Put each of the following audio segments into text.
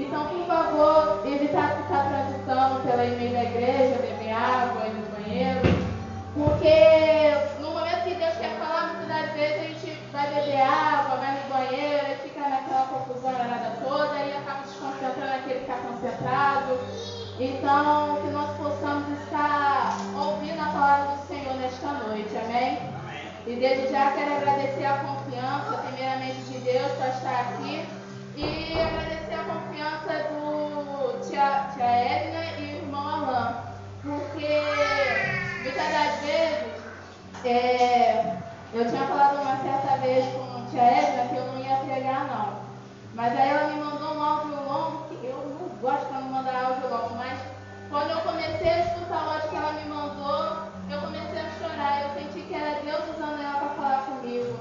Então, por favor, evitar ficar transitando pela e-mail da igreja, beber água, ir no banheiro, porque no momento que Deus quer falar, muitas das vezes a gente vai beber água, vai no banheiro, e fica naquela confusão danada toda e acaba se concentrando naquele que está concentrado. Então, que nós possamos estar ouvindo a palavra do Senhor nesta noite, amém? E desde já quero agradecer a confiança, primeiramente de Deus, para estar aqui. E agradecer a confiança do tia Edna e o irmão Alain. Porque muitas das vezes, eu tinha falado uma certa vez com a tia Edna que eu não ia pregar não. Mas aí ela me mandou um áudio longo, que eu não gosto quando manda áudio longo, mas quando eu comecei a escutar o áudio que ela me mandou, eu comecei a chorar. Eu senti que era Deus usando ela para falar comigo.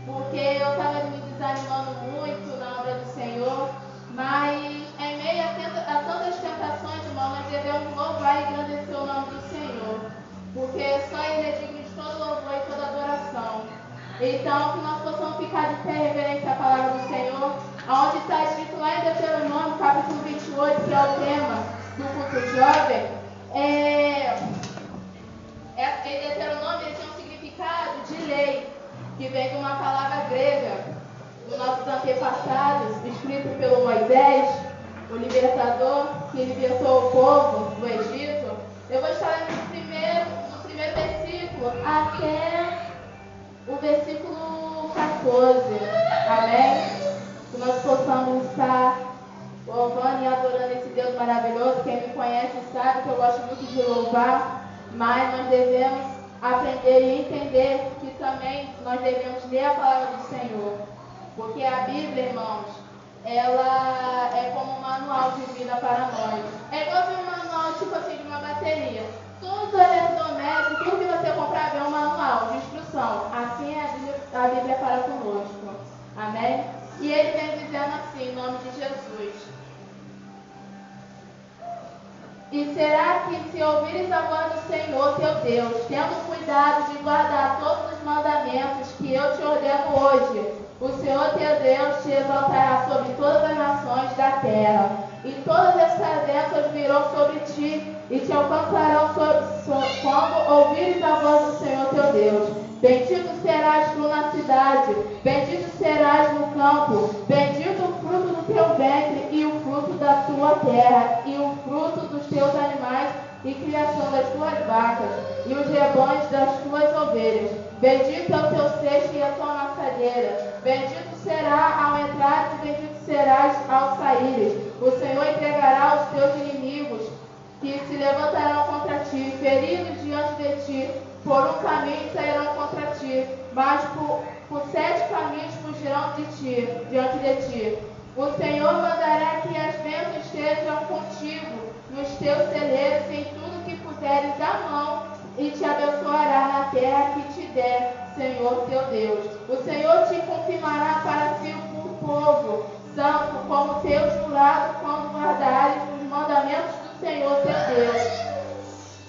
Porque eu estava me desanimando muito na obra do Senhor, mas em meio a tantas tentações, irmão, nós devemos louvar e engrandecer o nome do Senhor, porque só Ele é digno de todo louvor e toda adoração. Então, que nós possamos ficar de pé em reverência à palavra do Senhor, onde está escrito lá em Deuteronômio, capítulo 28, que é o tema do culto jovem. Deuteronômio tem um significado de lei, que vem de uma palavra grega dos nossos antepassados, escrito pelo Moisés, o libertador que libertou o povo do Egito. Eu vou estar lendo no primeiro versículo até o versículo 14. Amém? Que nós possamos estar louvando e adorando esse Deus maravilhoso. Quem me conhece sabe que eu gosto muito de louvar, mas nós devemos aprender e entender que também nós devemos ler a palavra do Senhor, porque a Bíblia, irmãos, ela é como um manual de vida para nós. É igual um manual, tipo assim, de uma bateria. Todos os eletrodomésticos, tudo que você comprar vem um manual de instrução. Assim é a Bíblia para conosco. Amém? E ele vem dizendo assim, em nome de Jesus: e será que, se ouvires a voz do Senhor teu Deus, tendo cuidado de guardar todos os mandamentos que eu te ordeno hoje, o Senhor teu Deus te exaltará sobre todas as nações da terra, e todas estas bênçãos virão sobre ti e te alcançarão quando ouvires a voz do Senhor teu Deus. Bendito serás tu na cidade, bendito serás no campo, bendito o fruto do teu ventre e o fruto da tua terra, e o fruto dos teus animais e criação das tuas vacas, e os rebanhos das tuas ovelhas. Bendito é o teu cesto e a tua amassadeira. Bendito será ao entrar e bendito serás ao saíres. O Senhor entregará aos teus inimigos, que se levantarão contra ti, feridos diante de ti. Por um caminho sairão contra ti, mas por 7 caminhos fugirão diante de ti. O Senhor mandará que as bênçãos estejam contigo nos teus celeiros em tudo que puseres a mão, e te abençoará na terra que te der, Senhor teu Deus. O Senhor te confirmará para si um povo santo, como teu jurado, quando guardares os mandamentos do Senhor teu Deus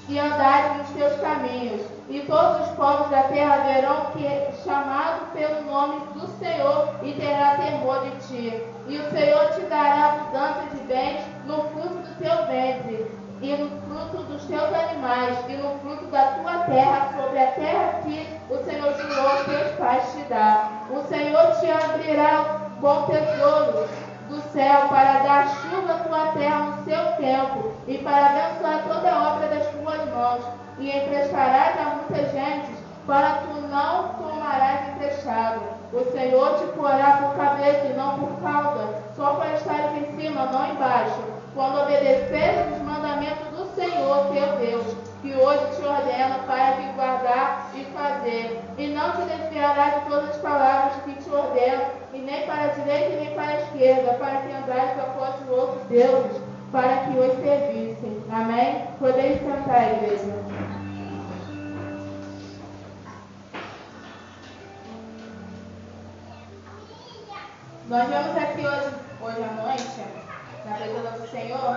e andares nos teus caminhos. E todos os povos da terra verão que é chamado pelo nome do Senhor e terá temor de ti. E o Senhor te dará abundância de bens no fruto do teu ventre, e no fruto dos teus animais, e no fruto da tua terra, sobre a terra que o Senhor jurou aos teus pais te dar. O Senhor te abrirá bom tesouro do céu para dar chuva à tua terra no seu tempo, e para abençoar toda a obra das tuas mãos, e emprestarás a muitas gentes, para tu não tomarás emprestado. O Senhor te porá por cabeça e não por cauda, só para estares em cima, não embaixo, quando obedeceres os mandamentos do Senhor teu Deus, que hoje te ordena para te guardar e fazer. E não te desviarás de todas as palavras que te ordeno, e nem para a direita e nem para a esquerda, para que andares após os outros deuses, para que os servissem. Amém? Podeis sentar, igreja. Nós vemos aqui hoje à noite, na presença do Senhor,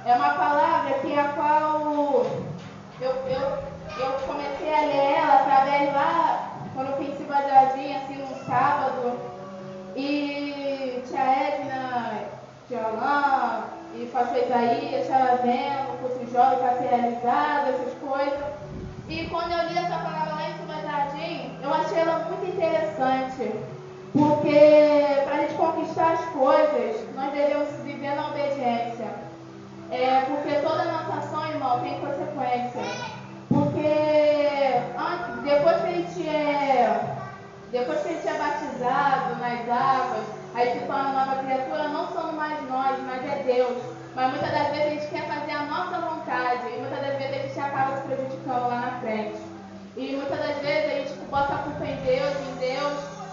é uma palavra que a qual eu comecei a ler ela através lá, quando eu fiz esse jardim, assim, num sábado, e tia Edna, tia Alain, pastor Isaías estava vendo, o curso jovem para ser realizado, essas coisas. E quando eu li essa palavra lá em São Jardim, eu achei ela muito interessante. Porque para a gente conquistar as coisas, nós devemos viver na obediência. Porque toda a nossa ação, irmão, tem consequência. Porque depois que a gente é batizado nas águas, aí se torna nova criatura, não somos mais nós, mas é Deus. Mas muitas das vezes a gente quer fazer a nossa vontade, e muitas das vezes a gente acaba se prejudicando lá na frente. E muitas das vezes a gente bota a culpa em Deus,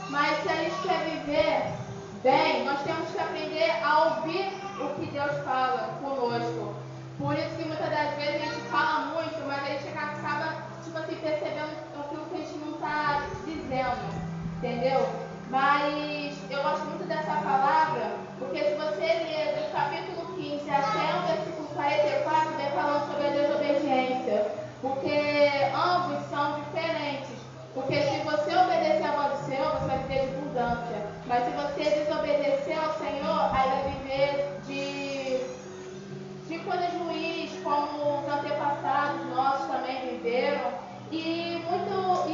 mas se a gente quer viver bem, nós temos que aprender a ouvir o que Deus fala conosco. Por isso que muitas das vezes a gente fala muito, mas a gente acaba, percebendo aquilo que a gente não está dizendo, entendeu? Mas eu gosto muito dessa palavra, porque se você ler do capítulo 15 até o versículo 44, vem falando sobre a desobediência, porque ambos são diferentes. Porque se você obedecer a voz do Senhor, você vai viver de abundância. Mas se você desobedecer ao Senhor, aí vai viver de coisas ruins, como os antepassados nossos também viveram. E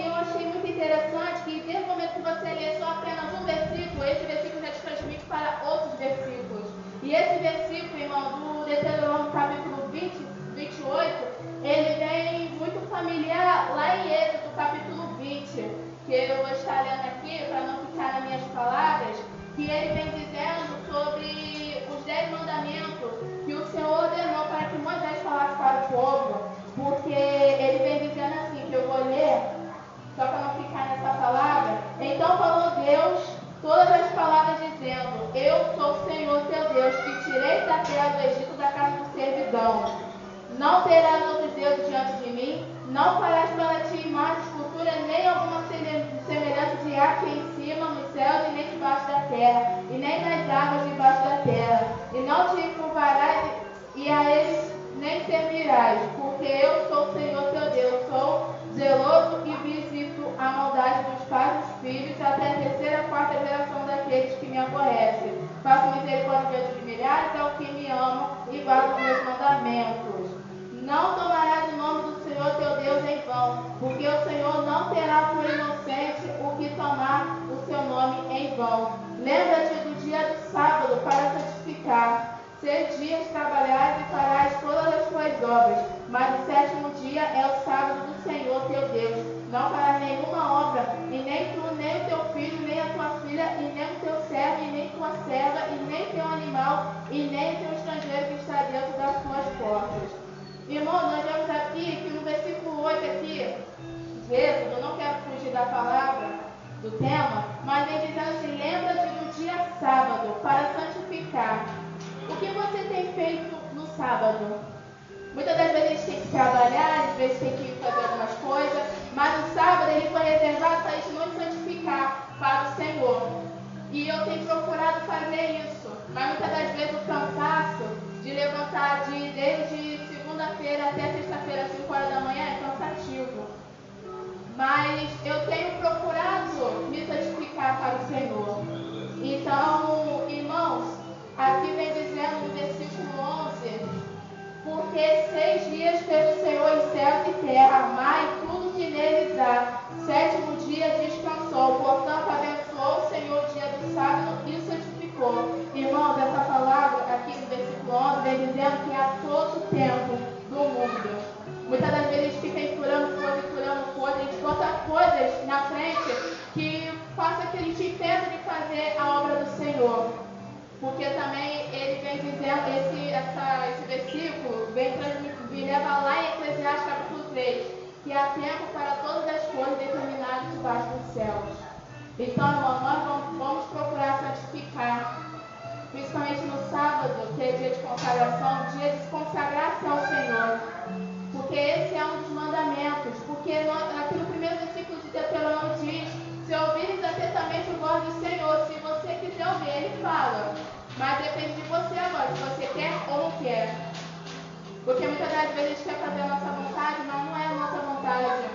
eu achei muito interessante que desde o momento que você lê só apenas um versículo, esse versículo já te transmite para outros versículos. E esse versículo, irmão, do Deuteronômio capítulo 28, ele vem muito familiar lá em Êxodo capítulo 20, que eu vou estar lendo aqui para não ficar nas minhas palavras, que ele vem dizendo sobre os 10 mandamentos que o Senhor ordenou para que Moisés falasse para o povo, porque ele vem dizendo assim, que eu vou ler, só para não ficar nessa palavra. Então falou Deus todas as palavras dizendo: eu sou o Senhor teu Deus, que tirei da terra do Egito, da casa de servidão. Não terás outros deuses diante de mim, não farás para ti imagem, escultura, nem alguma semelhança de ar aqui em cima, nos céus, e nem debaixo da terra, e nem nas águas debaixo da terra. E não te curvarás, e a eles nem servirás, porque eu sou o Senhor teu Deus, sou zeloso e visito a maldade dos pais dos filhos, até a terceira e quarta geração daqueles que me aborrecem. Faço misericórdia diante de milhares ao que me amam e guardam meus mandamentos. Não tomarás o nome do Senhor teu Deus em vão, porque o Senhor não terá por inocente o que tomar o seu nome em vão. Lembra-te do dia do sábado para santificar. 6 dias trabalharás e farás todas as tuas obras, mas o 7º dia é o sábado do Senhor teu Deus. Não farás nenhuma obra, e nem tu, nem o teu filho, nem a tua filha, e nem o teu servo, e nem tua serva, e nem teu animal, e nem o teu estrangeiro que está dentro das tuas portas. Irmão, nós vemos aqui que no versículo 8 aqui, de Êxodo, eu não quero fugir da palavra, do tema, mas vem dizendo assim: lembra-te do dia sábado para santificar. O que você tem feito no sábado? Muitas das vezes a gente tem que trabalhar, às vezes tem que fazer algumas coisas, mas o sábado ele foi reservado para a gente nos santificar para o Senhor. E eu tenho procurado fazer isso, mas muitas das vezes o cansaço de levantar desde segunda-feira até sexta-feira, 5 horas da manhã, é cansativo. Mas eu tenho procurado me santificar para o Senhor. Então, irmãos, aqui vem dizendo no versículo 11: porque 6 dias fez o Senhor em céus e terra, mar e tudo que neles há. 7º dia descansou, portanto abençoou o Senhor o dia do sábado e o santificou. Irmãos, essa palavra aqui no versículo 11 vem dizendo que há todo tempo do mundo. Muitas das vezes a gente fica empurrando coisas, a gente bota coisas na frente que faça que a gente impede de fazer a obra do Senhor. Porque também ele vem dizendo, esse versículo me leva lá em Eclesiastes capítulo 3, que há tempo para todas as coisas determinadas debaixo dos céus. Então, irmão, nós vamos procurar santificar, principalmente no sábado, que é dia de consagração, dia de se consagrar-se ao Senhor. Porque esse é um dos mandamentos. Porque aqui no primeiro versículo de Deuteronômio diz: se ouvires atentamente o voz do Senhor, se você quiser ouvir, ele fala. Mas depende de você agora, se você quer ou não quer. Porque muitas das vezes a gente quer fazer a nossa vontade, mas não é a nossa vontade.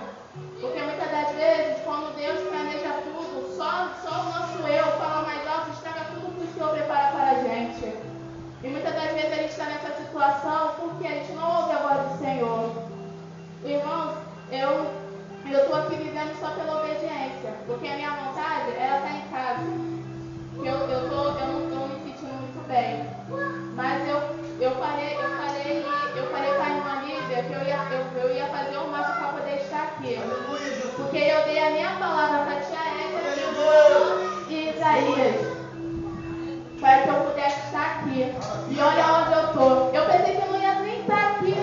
Porque muitas das vezes, quando Deus planeja tudo, só o nosso eu fala mais alto, estraga tudo que o Senhor prepara para a gente. E muitas das vezes a gente está nessa aqui. E olha onde eu tô. Eu pensei que eu não ia nem estar aqui.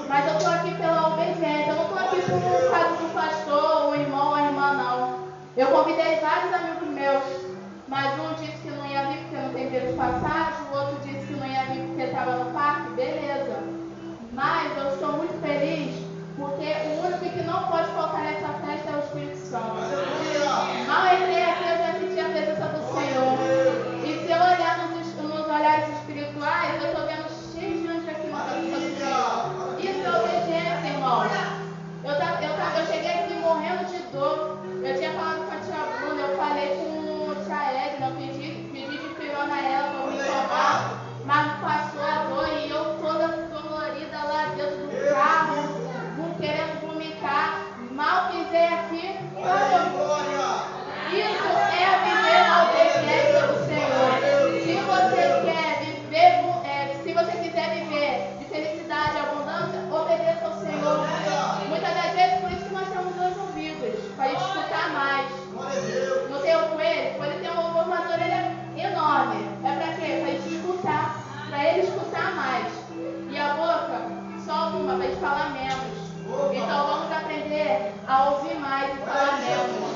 Mas eu tô aqui pela obediência. Eu não tô aqui por causa do pastor, o irmão ou a irmã, não. Eu convidei vários amigos meus. Mas um disse que não ia vir porque não tem dinheiro de passagem. O outro disse que não ia vir porque estava no parque. Beleza. Mas eu estou muito feliz porque o único que não pode faltar nessa festa é o Espírito Santo. Mal entrei aqui, eu já senti a presença do Senhor. E se eu olhar nos olhares espirituais, eu estou vendo cheio de anjos aqui na presença do Senhor. Isso é obediência, irmãos. Eu cheguei aqui morrendo de dor. Eu tinha falado com a tia Bruna, eu falei com a tia Edna, eu pedi de pirona a ela para me tomar, mas passou a dor e eu toda dolorida lá dentro do carro, querendo vomitar. Mal pisei aqui, parou. Isso é viver a obediência do Senhor. Se você quer viver, se você quiser viver de felicidade e abundância, obedeça ao Senhor. Muitas das vezes, por isso que nós temos dois ouvidos, para ele escutar mais. No teu coelho, ele tem uma orelha enorme. É para quê? Para ele escutar. Para ele escutar mais. E a boca, só uma, para ele falar menos. Então vamos aprender a ouvir mais e falar menos.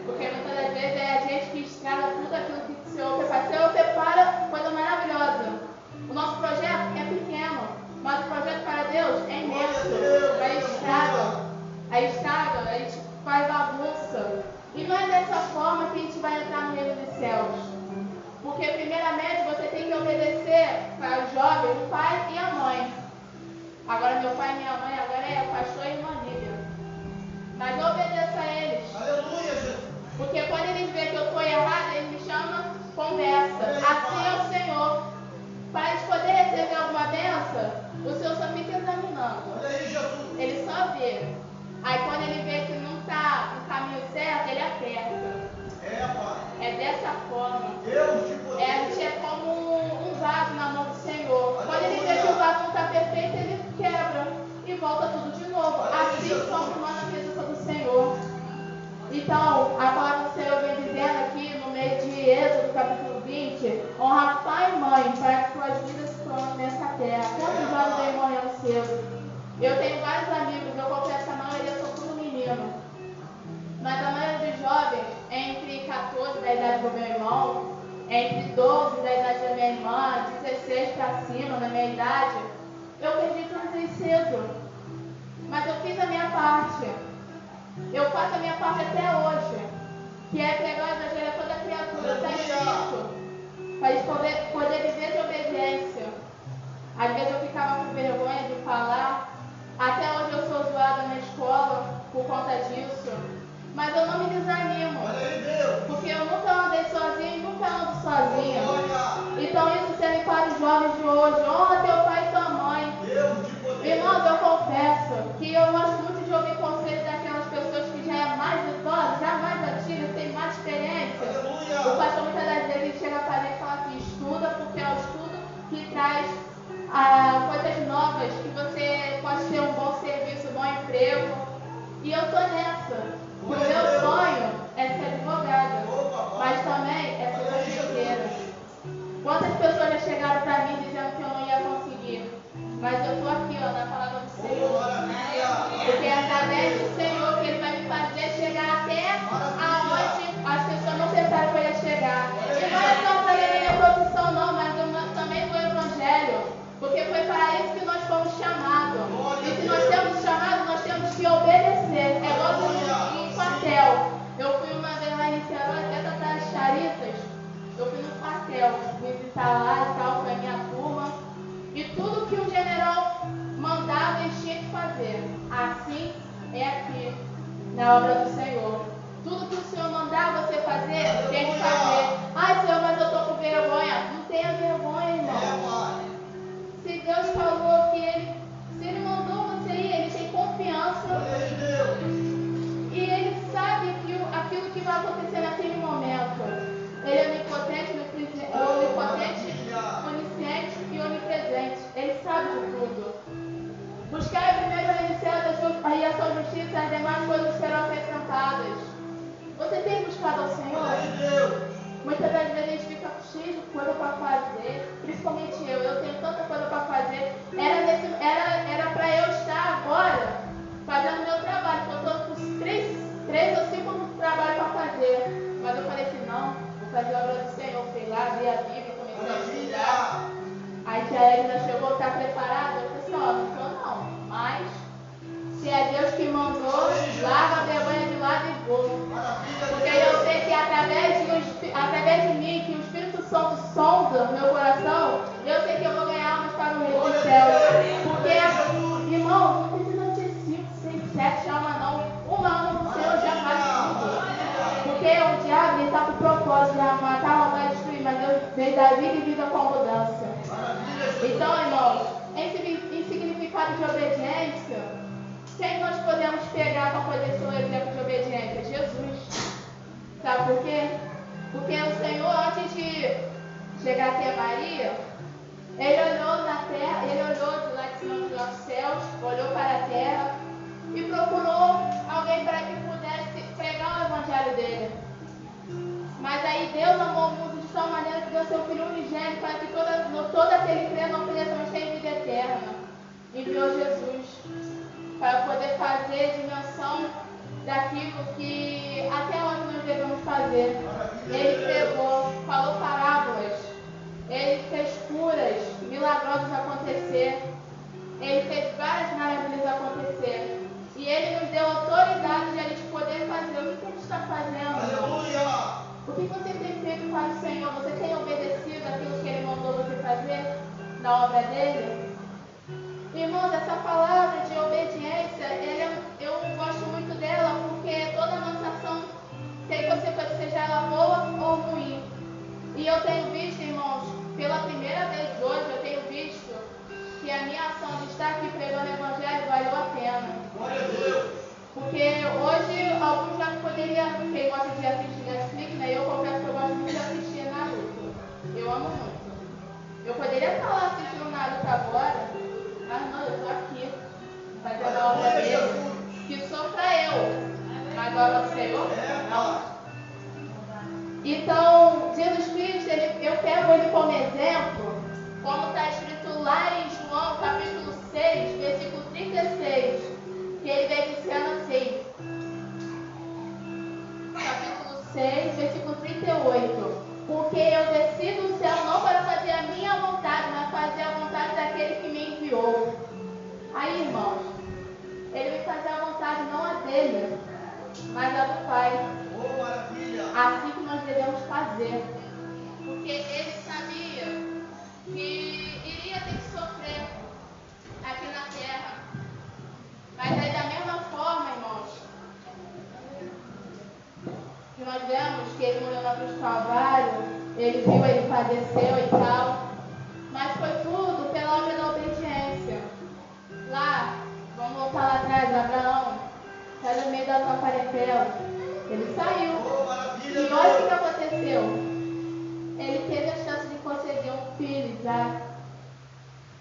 Porque muitas das vezes é a gente que estraga tudo aquilo que o Senhor prepara. O Senhor prepara coisa maravilhosa. O nosso projeto é pequeno, mas o projeto para Deus é imenso. Aí estraga, a gente faz bagunça. E não é dessa forma que a gente vai entrar no reino dos céus. Porque primeiramente você tem que obedecer para os jovens, o pai e a mãe. Agora meu pai e minha mãe agora é o pastor e a irmã Lívia. Mas eu obedeço a eles. Aleluia, Jesus. Porque quando eles veem que eu estou errado, eles me chamam, conversa. Assim é o Senhor. Para eles poderem receber alguma benção, o Senhor só fica examinando. Ele só vê. Aí quando ele vê que não está no caminho certo, ele aperta. É dessa forma. A gente é como um vaso na mão do Senhor. Quando ele vê que o vaso não está perfeito, ele quebra e volta tudo de novo. Assim somos nós na presença do Senhor. Então, a palavra do Senhor vem dizendo aqui no meio de Êxodo, capítulo 20, honra pai e mãe para que suas vidas se tornem nessa terra. Quantos jovens vêm morrendo cedo? Eu tenho vários amigos, eu confesso que a maioria são tudo menino. Mas a maioria dos jovens, entre 14 da idade do meu irmão, entre 12 da idade da minha irmã, 16 para cima da minha idade, eu perdi tudo cedo. Mas eu fiz a minha parte. Eu faço a minha parte até hoje, que é pregar o evangelho a toda criatura. Está escrito para eles poder viver de obediência. Às vezes eu ficava com vergonha de falar. Até hoje eu sou zoada na escola por conta disso. Mas eu não me desanimo, porque eu nunca andei sozinho e nunca ando sozinha. Então isso serve para os jovens de hoje. Honra teu pai e tua mãe. Irmãos, eu confesso que eu gosto muito de ouvir conselhos daquelas pessoas que já é mais idosas, já mais antigas, têm mais experiência. O pastor muitas das vezes chega para mim e fala que estuda, porque é o estudo que traz coisas novas, que você pode ter um bom serviço, um bom emprego. E eu estou nessa. O meu sonho é ser advogada, mas também é ser confeiteira. Quantas pessoas já chegaram para mim dizendo que eu não ia conseguir? Mas eu estou aqui, na palavra do Senhor. Porque é através do Senhor que Ele vai me fazer chegar até aonde as pessoas não pensaram que eu ia chegar. E não é só para a minha profissão, não, mas também do Evangelho. Porque foi para isso que nós fomos chamados. E se nós temos chamado, nós temos que obedecer. É igual um quartel. Eu fui uma vez lá em Niterói, até das Charitas. Eu fui no quartel visitar lá e tal, com a minha turma. E tudo que o general mandava, eles tinham que fazer. Assim é aqui, na obra do Senhor. Tudo que o Senhor mandar você fazer, tem que fazer. Ai, Senhor, mas eu estou com vergonha. Não tenha vergonha, irmão. Se Deus falou que se Ele mandou você ir, Ele tem confiança. E Ele sabe aquilo que vai acontecer naquele momento. Ele é onipotente, onisciente e onipresente. Ele sabe de tudo. Buscar primeiro a iniciativa e a sua justiça, as demais coisas serão acrescentadas. Você tem buscado ao Senhor? Muitas das vezes a gente fica cheio de coisa para fazer, principalmente eu tenho tanta coisa para fazer. Era para eu estar agora fazendo meu trabalho, porque eu estou com três ou 5 trabalhos para fazer. Mas eu falei assim, não, vou fazer a obra do Senhor. Fui lá, vi a Bíblia, comecei a estudar. Aí tia Edna chegou, tá preparada? Eu falei assim, ó, não tô não, mas se é Deus que mandou, larga a vergonha de lado e vou. Porque eu sei que através de mim, que o Espírito Santo sonda o meu coração, eu sei que eu vou ganhar almas para o reino dos céus. Porque, irmão, não precisa ser 5, 6, 7 almas não. Uma alma do Senhor já faz tudo. Porque o diabo está com o propósito de matar, roubar e destruir, mas Deus veio dar vida e vida com abundância. Então, irmãos, em significado de obediência, quem nós podemos pegar para poder ser o exemplo de obediência? Jesus. Sabe por quê? Porque o Senhor, antes de chegar até Maria, ele olhou na terra, ele olhou de lá de cima dos céus, olhou para a terra e procurou alguém para que pudesse pregar o evangelho dele. Mas aí Deus amou o mundo de tal maneira que deu seu Filho unigênito para que todo aquele crê não pereça, mas tenha vida eterna. Enviou Jesus para poder fazer dimensão daquilo que até hoje nós devemos fazer. Ele pregou, falou parábolas, ele fez curas milagrosas acontecer, ele fez várias maravilhas acontecer. E ele nos deu autoridade de a gente poder fazer o que a gente está fazendo. Aleluia! O que você tem feito para o Senhor? Você tem obedecido aquilo que ele mandou você fazer na obra dele? Irmãos, essa palavra de obediência, eu gosto muito dela porque toda a nossa ação tem consequência, seja ela boa ou ruim. E eu tenho visto, irmãos, pela primeira vez hoje, eu tenho visto que a minha ação de estar aqui pregando o evangelho valeu a pena. Glória a Deus! Porque hoje alguns já poderiam, quem gosta de assistir Netflix, né? Eu confesso que eu gosto muito de assistir Naruto. Eu amo muito. Eu poderia estar lá assistindo Naruto agora, mas não, eu estou aqui, fazendo a obra dele, que sofra eu, mas a obra do Senhor, não. Então, Jesus Cristo, eu pego ele como exemplo, como está escrito lá em João, capítulo 6, versículo 36, que ele vem dizendo assim, capítulo 6, versículo 38, porque eu desci do céu não para fazer a minha vontade, mas fazer a vontade daquele que me enviou. Aí, irmãos, ele vai fazer a vontade não a dele, mas a do Pai. Oh, maravilha! Assim que nós devemos fazer. Porque ele sabia que iria ter que sofrer aqui na terra. Mas aí, da mesma forma, irmãos, que nós vemos que ele morreu na cruz do Calvário, ele viu, ele padeceu e tal, mas foi tudo pela obra da obediência. Lá, vamos voltar lá atrás, Abraão, sai no meio da tua parentela, ele saiu. E olha o que aconteceu. Ele teve a chance de conceber um filho, Isaac.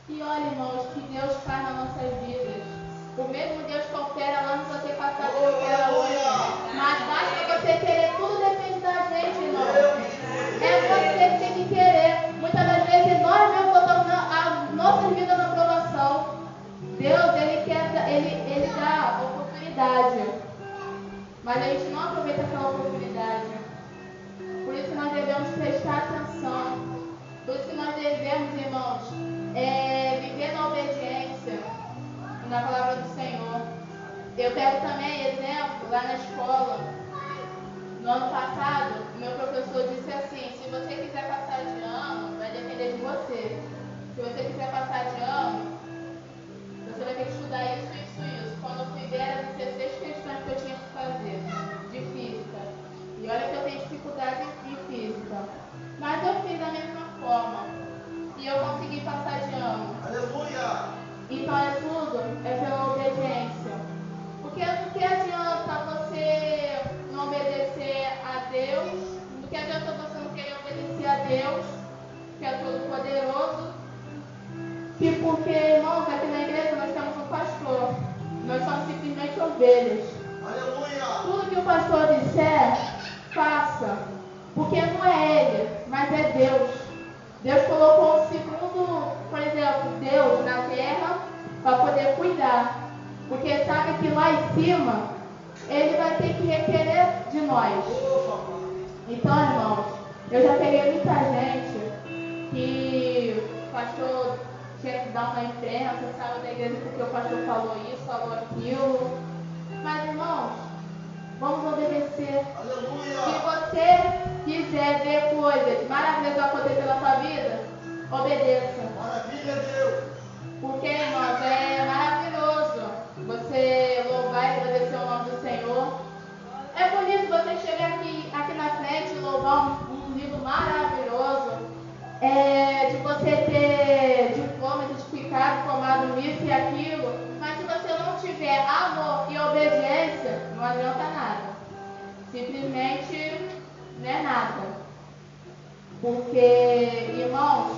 E olha, irmãos, que Deus faz nas nossas vidas. O mesmo Deus que opera lá no seu antepassado que opera hoje. Mas basta você querer, tudo depende da gente, irmão. É você que tem que querer. Muitas das vezes nós mesmos botamos a nossa vida na provação. Deus, ele dá oportunidade. Mas a gente não aproveita aquela oportunidade. Por isso nós devemos prestar atenção. Por isso que nós devemos, irmãos, viver na obediência na palavra do Senhor. Eu pego também exemplo lá na escola. No ano passado, o meu professor disse assim: se você quiser passar de ano, vai depender de você. Se você quiser passar de ano, você vai ter que estudar isso, isso, isso. Quando eu fui ver, eram 16 questões que eu tinha que fazer de física. E olha que eu tenho dificuldade em física. Mas eu fiz da mesma forma. E eu consegui passar de ano. Aleluia! Então é tudo, pela obediência. Porque do que adianta você não obedecer a Deus? Do que adianta você não querer obedecer a Deus, que é todo poderoso? Que porque, irmãos, aqui na igreja nós temos um pastor. Nós somos simplesmente ovelhas. Aleluia! Tudo que o pastor disser, faça. Porque não é ele, mas é Deus. Deus colocou um segundo, por exemplo, Deus na terra para poder cuidar. Porque sabe que lá em cima Ele vai ter que requerer de nós. Então, irmãos, eu já peguei muita gente que o pastor tinha que dar uma imprensa, saiu da igreja porque o pastor falou isso, falou aquilo. Mas, irmãos, vamos obedecer. Se você quiser ver coisas maravilhosas acontecer na sua vida, obedeça. Maravilha, Deus. Porque, irmãos, é maravilhoso você louvar e agradecer o nome do Senhor. É bonito você chegar aqui na frente e louvar um livro maravilhoso, de você ter diploma, certificado, formado nisso e aquilo, mas se você não tiver amor e obediência, não adianta nada. Simplesmente não é nada. Porque, irmãos,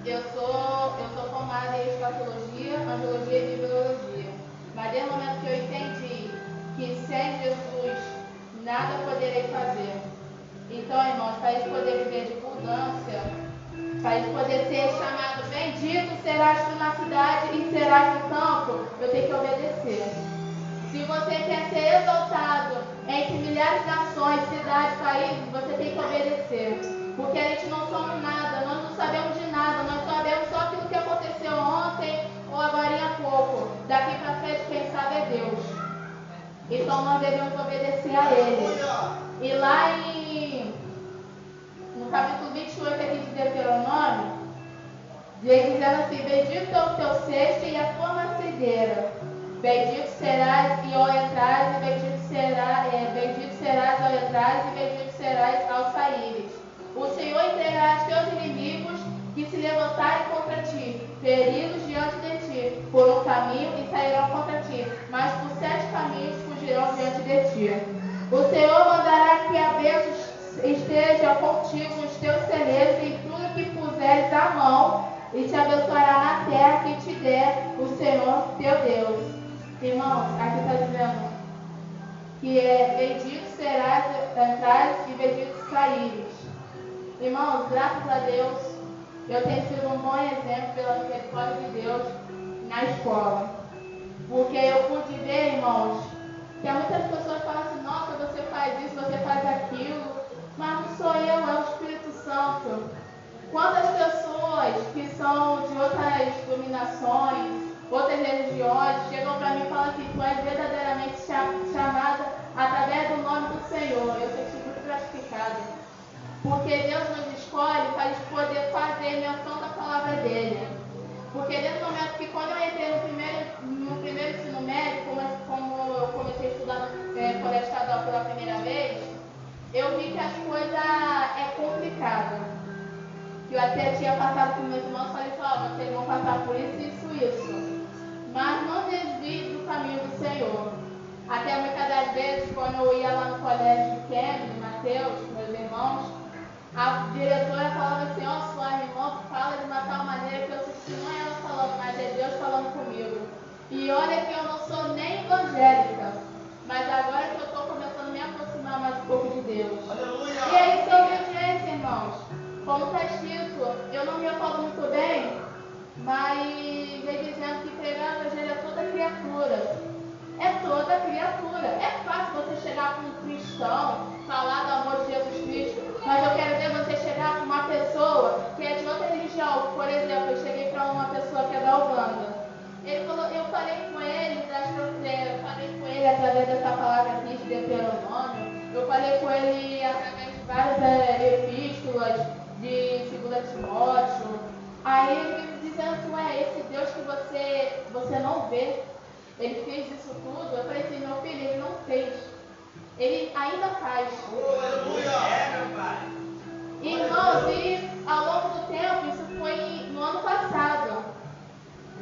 eu sou formada em escatologia, angiologia e bibliologia. Mas desde o momento que eu entendi que sem Jesus nada poderei fazer. Então, irmãos, para isso poder viver de abundância, para isso poder ser chamado bendito serás tu na cidade e serás no campo, eu tenho que obedecer. Se você quer ser exaltado entre milhares de nações, cidades, países, você tem que obedecer. Porque a gente não somos nada, nós não sabemos de nada, nós sabemos só aquilo que aconteceu ontem ou agora há pouco. Daqui para frente, quem sabe é Deus. Então nós devemos obedecer a Ele. E lá no capítulo 28 aqui de Deuteronômio, diz dizendo assim: bendito é o teu cesto e a tua macieira. Bendito serás e ao entrares, e bendito serás ao entrares, e bendito serás ao saíres. O Senhor entregará aos teus inimigos que se levantarem contra ti, feri-los diante de ti, por um caminho e sairão contra ti, mas por 7 caminhos fugirão diante de ti. O Senhor mandará que a bênção esteja contigo nos teus celeiros em tudo que puseres a mão, e te abençoará na terra que te der o Senhor teu Deus. Irmãos, aqui está dizendo que bendito serás entrares e bendito saíres. Irmãos, graças a Deus, eu tenho sido um bom exemplo pela misericórdia de Deus na escola. Porque eu pude ver, irmãos, que muitas pessoas falam assim: nossa, você faz isso, você faz aquilo, mas não sou eu, é o Espírito Santo. Quantas pessoas que são de outras denominações, outras religiões, chegam para mim e falam assim: tu és verdadeiramente chamada através do nome do Senhor. Eu senti muito gratificada. Porque Deus nos escolhe para a gente poder fazer menção da palavra dele. Porque desde o momento que quando eu entrei no primeiro ensino médio, como eu comecei a estudar no colégio estadual pela primeira vez, eu vi que as coisas é complicado. Eu até tinha passado com meus irmãos e falei assim: vocês vão passar por isso. Mas não desvie do caminho do Senhor. Até muitas das vezes, quando eu ia lá no colégio de Kevin, Mateus, meus irmãos, a diretora falava assim: sua irmã fala de uma tal maneira que eu sei que não é ela falando, mas é Deus falando comigo. E olha que eu não sou nem evangélica, mas agora que eu estou começando a me aproximar mais um pouco de Deus. Aleluia. E é isso, obediência, irmãos. Como está escrito, eu não me recordo muito bem, mas vem dizendo que pregar o evangelho é toda criatura. É toda criatura. É fácil você chegar com um cristão, falar do amor de Jesus Cristo, mas eu quero ver você chegar com uma pessoa que é de outra religião. Por exemplo, eu cheguei para uma pessoa que é da Uganda. Ele falou, eu falei com ele através dessa palavra aqui de Deuteronômio. Eu falei com ele através de várias epístolas de 2 Timóteo. Aí ele me dizendo assim: esse Deus que você não vê, ele fez isso tudo. Eu falei assim: meu filho, ele não fez, ele ainda faz. Irmãos, e ao longo do tempo, isso foi no ano passado,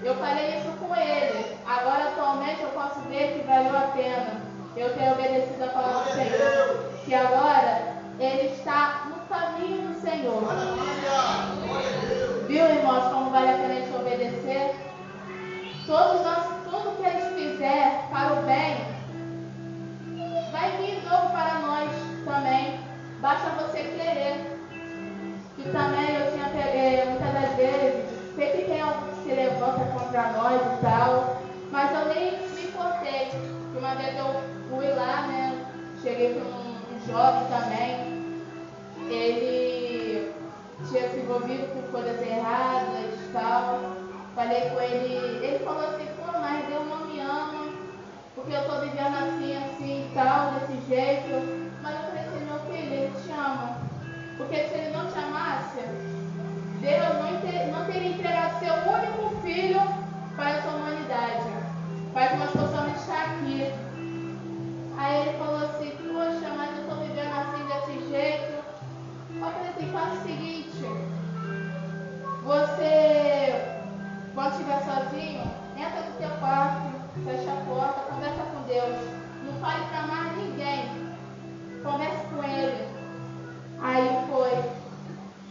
eu falei isso com ele. Agora atualmente eu posso ver que valeu a pena eu ter obedecido a palavra do Senhor, que agora ele está no caminho do Senhor. Viu, irmãos, como vale a pena a gente obedecer? Tudo que a gente fizer para o bem vai vir novo para nós também. Basta você querer. E também eu tinha pegado revolta contra nós e tal. Mas eu nem me importei. Uma vez eu fui lá, né? Cheguei com um jovem também. Ele tinha se envolvido com coisas erradas e tal. Falei com ele, ele falou assim, pô, mas Deus não me ama, porque eu tô vivendo assim, assim e tal, desse jeito. Mas eu falei assim, meu filho, ele te ama. Porque se ele não te amasse, Deus não teria entregado seu único filho para essa humanidade, para que nós possamos estar aqui. Aí ele falou assim, poxa, mas eu estou vivendo assim, desse jeito. Eu falei assim, faz o seguinte, você, quando estiver sozinho, entra no teu quarto, fecha a porta, conversa com Deus. Não fale para mais ninguém. Converse com Ele. Aí foi.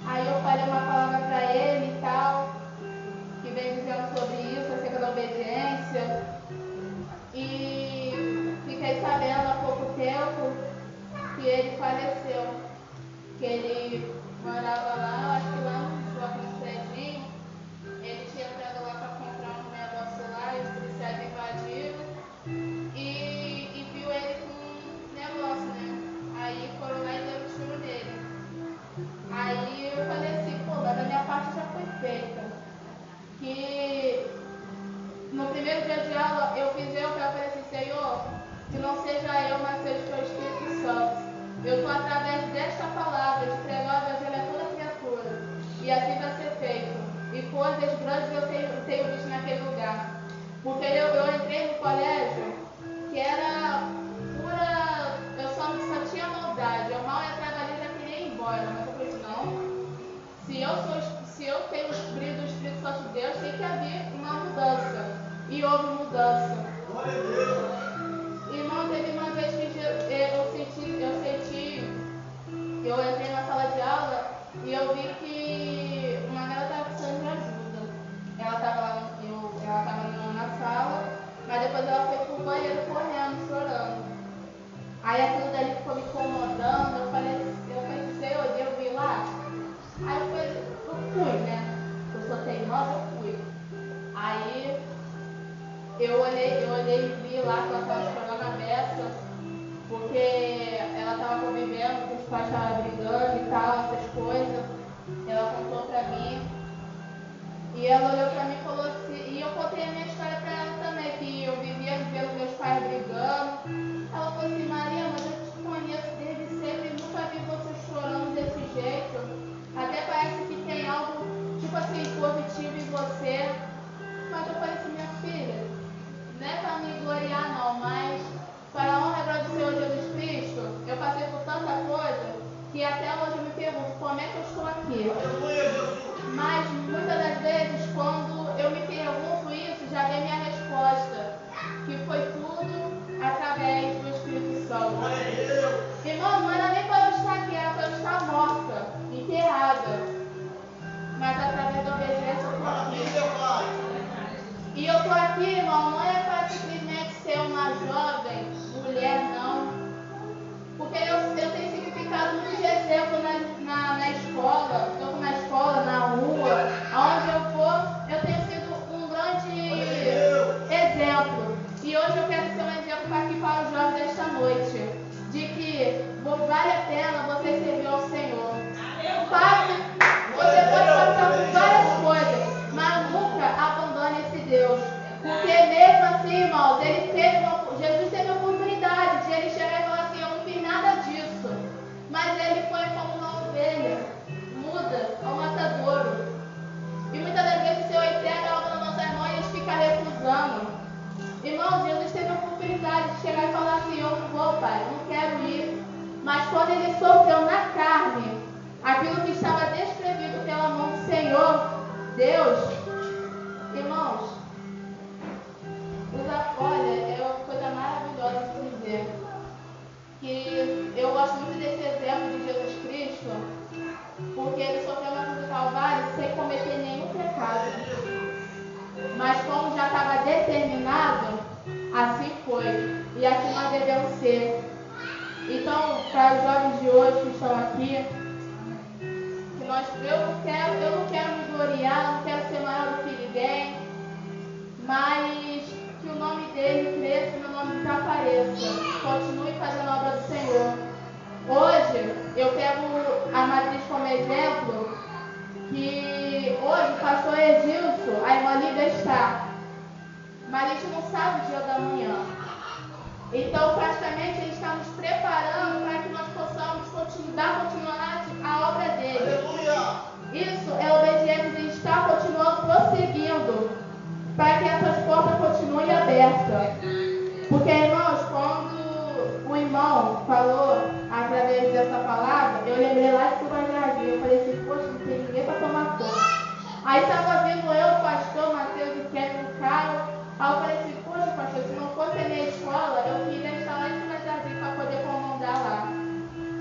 Aí eu falei uma palavra para ele e tal, que vem dizendo sobre isso, acerca da obediência. E fiquei sabendo há pouco tempo que ele faleceu. Que ele morava lá, acho que lá no shopping Cedinho. Ele tinha entrado lá para comprar um negócio lá, e os policiais invadiram e viu ele com um negócio, né? Aí foram lá e deram tiro nele. Aí eu falei assim, pô, mas a minha parte já foi feita. Que no primeiro dia de aula eu falei assim, Senhor, que não seja eu, mas seja o teu Espírito Santo. Eu estou através desta palavra de pregar o evangelho a toda criatura. E assim vai ser feito. E coisas grandes eu tenho visto naquele lugar. Porque eu entrei no colégio que era pura. Eu só tinha maldade. Eu mal entrava ali e já queria ir embora. Mas eu falei assim, não. Se eu tenho o Espírito Santo de Deus, tem que haver uma mudança. E houve mudança. Glória a Deus. Irmão, teve uma vez que eu entrei na sala de aula e eu vi que uma garota estava precisando de ajuda. Ela estava na sala, mas depois ela foi pro banheiro correndo, chorando. Aí aquilo dali ficou me incomodando, eu falei, Senhor, eu vi lá. Aí eu fui, né? Eu sou teimosa, eu fui. Aí eu olhei e vi lá que ela estava chorando a beça, porque ela estava convivendo, que os pais estavam brigando e tal, essas coisas. Ela contou pra mim. E ela olhou pra mim e falou assim, e eu contei a minha história pra ela também, que eu vivia vendo meus pais brigando. Ela falou assim, Maria, mas eu te conheço desde sempre e nunca vi você chorando desse jeito. Até parece que tem algo, tipo assim, positivo em você. Mas eu falei assim, minha filha, não é pra me gloriar não, mas para a honra e glória do Senhor Jesus Cristo, eu passei por tanta coisa que até hoje eu me pergunto como é que eu estou aqui. Mas muitas das vezes, quando eu me pergunto isso, já vem minha resposta, que foi tudo através do Espírito Santo. Irmão, não era nem para eu estar aqui, era para eu estar morta, enterrada. Mas através da obediência eu estou aqui. E eu estou aqui, irmão, não é para simplesmente ser uma jovem mulher, não. Porque eu tenho significado muito de exemplo na escola. Eu estou na escola, na rua, aonde eu for, eu tenho sido um grande exemplo. E hoje eu quero ser um exemplo aqui para os jovens desta noite. De que vale a pena você servir ao Senhor. Você pode passar por várias coisas, mas nunca abandone esse Deus. Porque mesmo assim, irmãos, Jesus teve a oportunidade de ele chegar e falar assim, eu não fiz nada disso. Mas ele foi como uma ovelha, muda ao matadouro. E muitas das vezes o Senhor entrega algo na nossa mão e a gente fica recusando. Irmãos, Jesus teve a oportunidade de chegar e falar assim, eu não vou, Pai, eu não quero ir. Mas quando ele sofreu na carne, aquilo que estava descrevido pela mão do Senhor, Deus, irmãos, olha, é uma coisa maravilhosa de dizer. Que eu gosto muito desse exemplo de Jesus Cristo, porque ele sofreu na cruz do Calvário sem cometer nenhum pecado. Mas como já estava determinado, assim foi. E assim nós devemos ser. Então, para os jovens de hoje que estão aqui, eu não quero me gloriar, não quero ser maior do que ninguém, desapareça. Continue fazendo a obra do Senhor. Hoje, eu pego a matriz como exemplo, que hoje o pastor Edilson, a irmã Lida está. Mas a gente não sabe o dia da manhã. Então, praticamente, ele está nos preparando para que nós possamos dar continuidade à obra dele. Aleluia! Isso é obediência, a gente está continuando prosseguindo para que essas portas continuem abertas. Porque, irmãos, quando o irmão falou através dessa palavra, eu lembrei lá de Cuba Jardim. Eu falei assim, poxa, não tem ninguém para tomar conta. Aí estava vindo eu, o pastor Matheus e Kevin no carro. Aí eu falei assim, poxa, pastor, se não fosse a minha escola, eu queria estar lá em Cuba Jardim para poder comandar lá.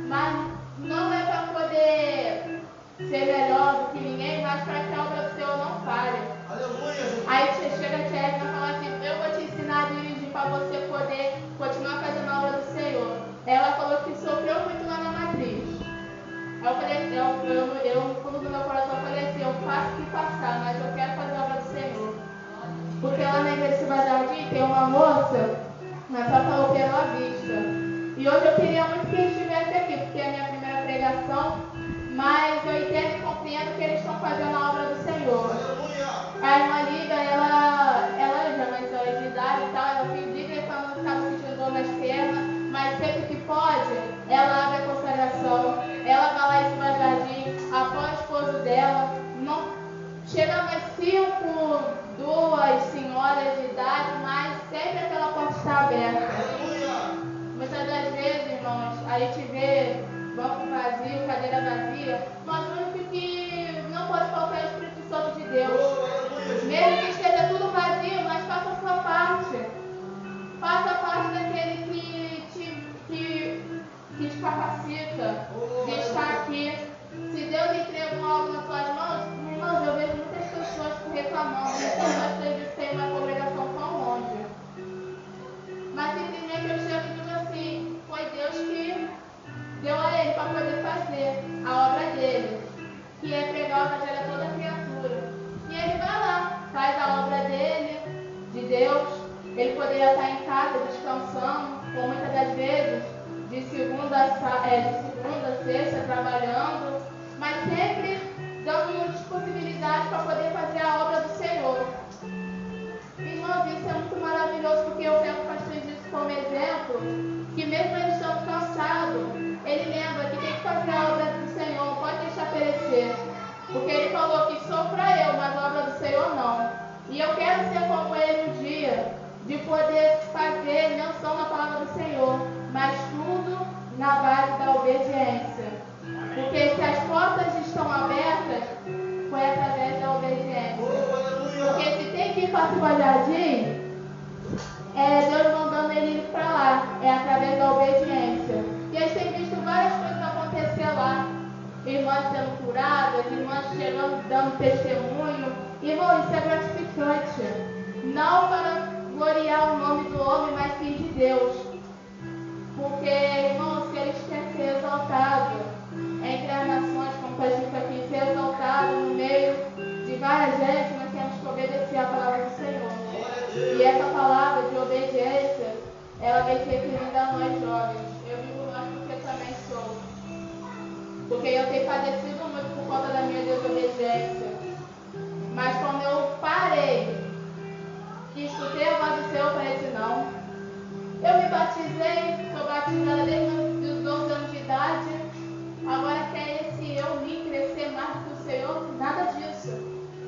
Mas não é para poder ser melhor do que ninguém, mas para que a obra do Senhor não pare. Aleluia! Aí chega a Tia Edna e fala assim, eu vou te ensinar a dirigir para você poder continuar fazendo a obra do Senhor. Ela falou que sofreu muito lá na matriz. Aí eu falei, eu no fundo do meu coração falei assim, eu faço o que passar, mas eu quero fazer a obra do Senhor. Porque lá na igreja de Cuba Jardim tem uma moça, mas só falou que era à vista. E hoje eu queria muito que eles estivessem aqui, porque é a minha primeira pregação, mas eu entendo e compreendo que eles estão fazendo a obra do Senhor. A irmã Lida, ela já mais de idade e tal, ela vive reclamando que estava sentindo dor nas pernas, mas sempre que pode, ela abre a consagração, ela vai lá em Cuba Jardim, apoia o esposo dela, não chega mais 2 senhoras de idade, mas sempre aquela porta está aberta. Muitas das vezes, irmãos, a gente vê banco vazio, cadeira vazia, mas o único que não pode faltar é o Espírito Santo de Deus. Mesmo que esteja tudo vazio, mas faça a sua parte. Faça a parte daquele que te capacita de estar aqui. Se Deus entregou algo nas suas mãos, irmãos, eu vejo muitas pessoas reclamando, muitas vezes tem uma congregação tão longe. Mas simplesmente eu chego e digo assim, foi Deus que deu a ele para poder fazer a obra dele, que é pregar o evangelho a toda criatura. E ele vai lá, faz a obra dele, de Deus. Ele poderia estar em casa descansando, ou muitas das vezes, de segunda a sexta, trabalhando, mas sempre dando-nos possibilidades para poder fazer a obra do Senhor. Irmãos, isso é muito maravilhoso, porque eu pego o pastor disso como exemplo, que mesmo ele estando cansado, ele lembra que tem que fazer a obra do Senhor, não pode deixar perecer. Porque ele falou que sou para eu, mas a obra do Senhor não. E eu quero ser como ele um dia, de poder fazer menção na palavra do Senhor, mas tudo na base da obediência. Porque se as portas estão abertas, foi através da obediência. Porque se tem que ir para Cuba Jardim, é Deus mandando ele ir para lá, é através da obediência. E a gente tem visto várias coisas acontecer lá. Irmãs sendo curadas, irmãs chegando, dando testemunho. Irmão, isso é gratificante. Não para gloriar o nome do homem, mas sim de Deus. Porque, irmãos, se eles querem ser exaltados entre as nações, como está dito aqui, ser exaltado no meio de várias gente, nós temos que obedecer a palavra do Senhor. E essa palavra de obediência, ela vem se referindo a nós jovens. Eu digo nós porque também sou. Porque eu tenho padecido muito por conta da minha desobediência. Mas quando eu parei e escutei a voz do Senhor, eu falei assim, não. Eu me batizei, sou batizada desde os 12 anos de idade. Agora quer esse eu me crescer mais do que o Senhor? Nada disso.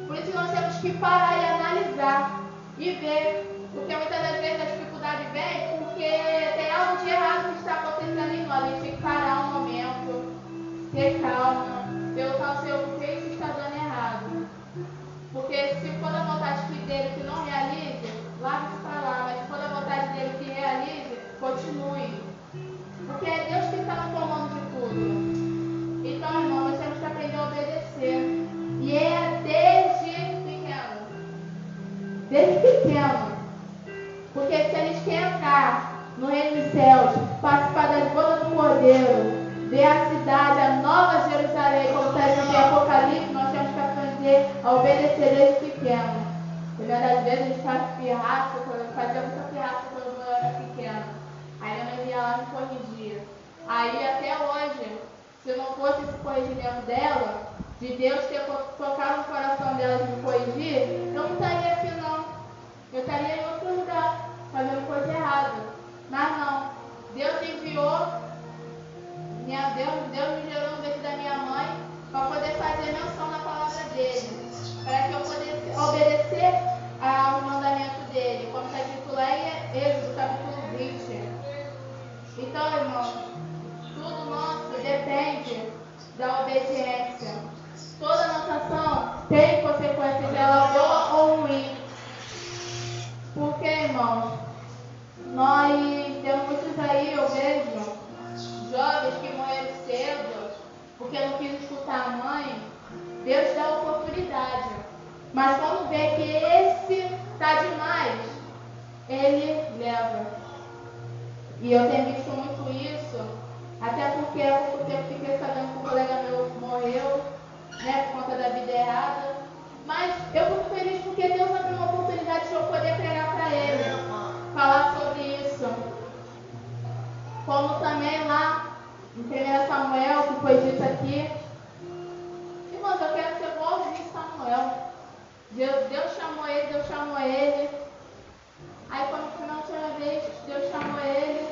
Por isso nós temos que parar e analisar e ver. Porque muitas das vezes a dificuldade vem porque tem algo de errado que está acontecendo em nós. A gente tem que parar um momento, ter calma, perguntar ao Senhor por que isso está dando errado. Porque se for da vontade dele que não realize, largue isso para lá. Mas se for da vontade dele que realize, continue. Porque é Deus que está no comando de tudo. Então, irmão, nós temos que aprender a obedecer. E é desde pequeno. Desde pequeno. Porque se eles querem entrar no reino dos céus, participar das bodas do Cordeiro, ver a cidade, a nova Jerusalém, como está escrito em Apocalipse, nós temos que aprender a obedecer desde pequeno. Primeiro das vezes a gente faz pirraça, fazia muita pirraça quando eu era pequena. Aí minha mãe ia lá e me corrigia. Aí até hoje, se não fosse esse corrigimento dela, de Deus ter tocado no coração dela de me corrigir, eu não estaria aqui não. Eu estaria em outro lugar, fazendo coisa errada. Mas não. Deus enviou, Deus me gerou no ventre da minha mãe para poder fazer menção na palavra dele, para que eu pudesse obedecer ao mandamento dele, como está dito lá em Êxodo, capítulo 20. Então, irmãos, tudo nosso depende da obediência. Toda nossa ação tem consequências, ela boa ou ruim. Porque, irmãos, nós temos muitos aí, eu vejo, jovens que morreram cedo, porque não quis escutar a mãe. Deus dá oportunidade. Mas quando vê que esse está demais, ele leva. E eu tenho visto muito isso, até porque há pouco tempo fiquei sabendo que um colega meu morreu, né, por conta da vida errada. Mas eu fico feliz porque Deus abriu uma oportunidade de eu poder pregar para ele, falar sobre isso. Como também lá em 1 Samuel, que foi dito aqui. Irmãos, eu quero ser igualzinho de Samuel. Deus chamou ele. Aí quando foi na última vez, Deus chamou ele.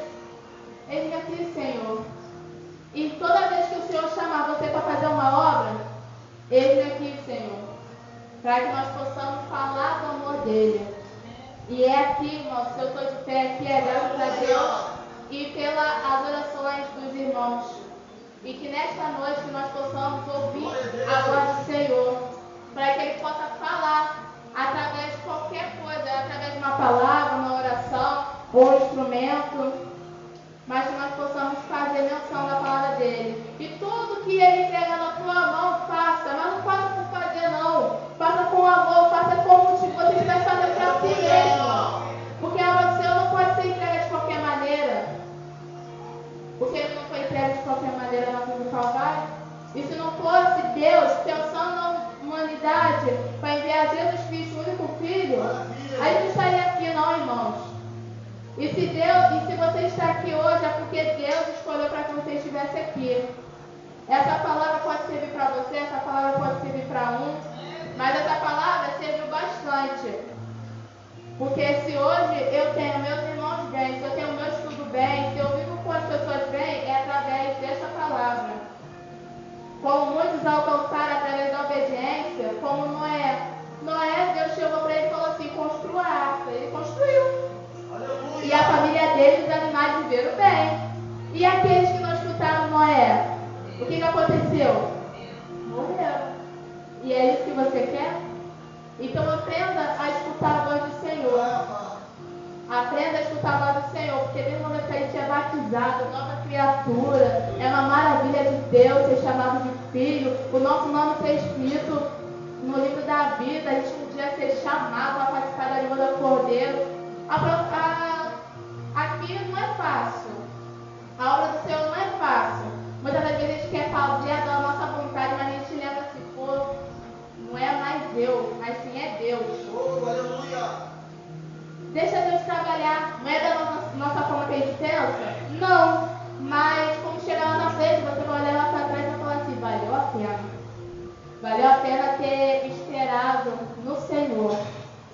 Ele aqui, Senhor. E toda vez que o Senhor chamar você para fazer uma obra, ele aqui, Senhor. Para que nós possamos falar do amor dele. E é aqui, irmãos, se eu estou de pé aqui, é graças a Deus e pelas orações dos irmãos. E que nesta noite nós possamos ouvir a voz do Senhor, para que Ele possa falar através de qualquer coisa, através de uma palavra, uma oração ou um instrumento, mas que nós possamos fazer menção da palavra dele. E tudo que Ele entrega na tua mão, faça, mas não faça por fazer não, faça com amor, faça como se você estivesse fazendo para si mesmo, porque a obra do Senhor não pode ser entregue de qualquer maneira, porque Ele não foi entregue de qualquer maneira na cruz do Calvário. E se não fosse Deus pensando na humanidade para enviar Jesus Cristo, o único Filho, a gente não estaria aqui não, irmãos. E se você está aqui hoje, é porque Deus escolheu para que você estivesse aqui. Essa palavra pode servir para você, essa palavra pode servir para um, mas essa palavra serviu bastante. Porque se hoje eu tenho meus irmãos bem, se eu tenho meu estudo bem, se eu vivo com as pessoas bem, é através dessa palavra. Como muitos alcançaram através da obediência, como Noé. Noé, Deus chegou para ele e falou assim, construa a arca. Ele construiu. E a família dele, os animais viveram bem. E aqueles que não escutaram Noé, o que aconteceu? Morreram. E é isso que você quer? Então aprenda a escutar a voz do Senhor. Aprenda a escutar a voz do Senhor, porque desde o momento que a gente é batizado, nova criatura, é uma maravilha de Deus ser chamado de filho, o nosso nome ser escrito no livro da vida, a gente podia ser chamado a participar da língua do Cordeiro. Aqui não é fácil. A obra do Senhor não é fácil. Muitas das vezes a gente quer fazer a nossa vontade, mas a gente lembra assim, pô, não é mais eu, mas sim é Deus. Oh, aleluia! Deixa Deus trabalhar. Não é da nossa forma que a gente pensa? Não. Mas quando chegar lá na frente, você vai olhar lá para trás e vai falar assim, valeu a pena. Valeu a pena ter esperado no Senhor.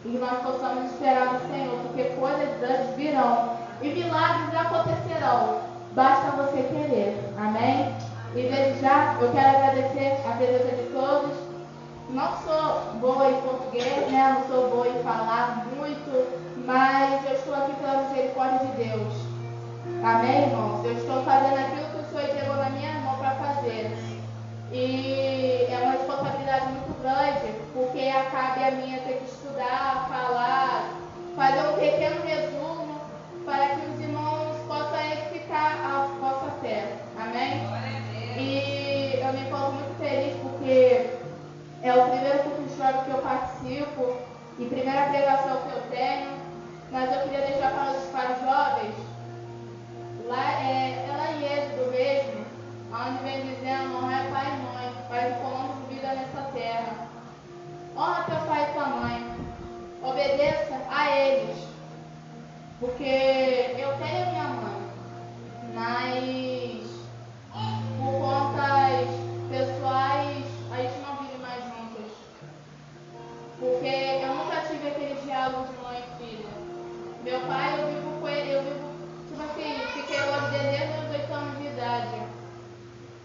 E que nós possamos esperar no Senhor, porque coisas grandes virão. E milagres acontecerão. Basta você querer. Amém? E desde já, eu quero agradecer a presença de todos. Não sou boa em português, né? Não sou boa em falar muito, mas eu estou aqui pela misericórdia de Deus. Amém, irmãos? Eu estou fazendo aquilo que o Senhor entregou na minha mão para fazer. E é uma responsabilidade muito grande, porque cabe a mim ter que estudar, falar, fazer um pequeno resumo para que os irmãos possam edificar a vossa fé. Amém? E eu me sinto muito feliz porque é o primeiro culto de jovem que eu participo e primeira pregação que eu tenho, mas eu queria deixar para os jovens, lá em Êxodo mesmo, onde vem dizendo, honra pai e mãe, faz o comando de vida nessa terra. Honra teu pai e tua mãe, obedeça a eles. porque eu tenho a minha mãe, mas por contas pessoais a gente não vive mais juntas, porque eu nunca tive aquele diálogo de mãe e filha. Meu pai, eu vivo com ele, tipo assim, fiquei longe dele desde os 8 anos de idade.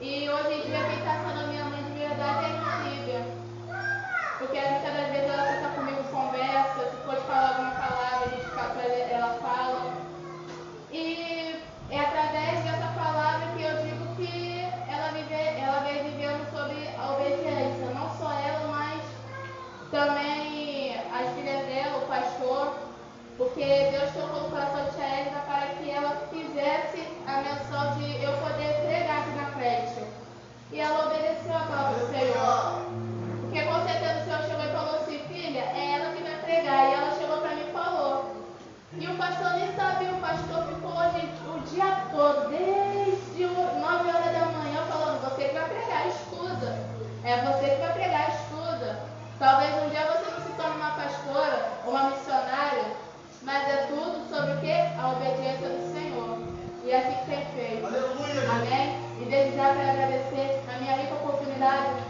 E hoje em dia quem está sendo a minha mãe de verdade é a minha Lívia. Porque muitas das vezes ela fica comigo, conversa, se for te falar alguma palavra, a gente fica, ela fala. E é através dessa palavra que eu digo que ela vem vivendo sobre a obediência. Não só ela, mas também as filhas dela, o pastor. Porque Deus tocou no coração de Tia Edna para que ela fizesse a menção de eu poder pregar aqui na frente. E ela obedeceu a palavra do Senhor. Porque com certeza o Senhor chegou e falou assim, filha, é ela que vai pregar. E ela chegou para mim e falou. E o pastor nem sabia, o pastor ficou hoje o dia todo, desde 9 horas da manhã, falando, você que vai pregar, estuda. É você que vai pregar, estuda. Talvez um dia você não se torne uma pastora, uma missionária, mas é tudo sobre o quê? A obediência do Senhor. E é assim que tem feito. Aleluia. Amém? E desde já quero agradecer a minha rica oportunidade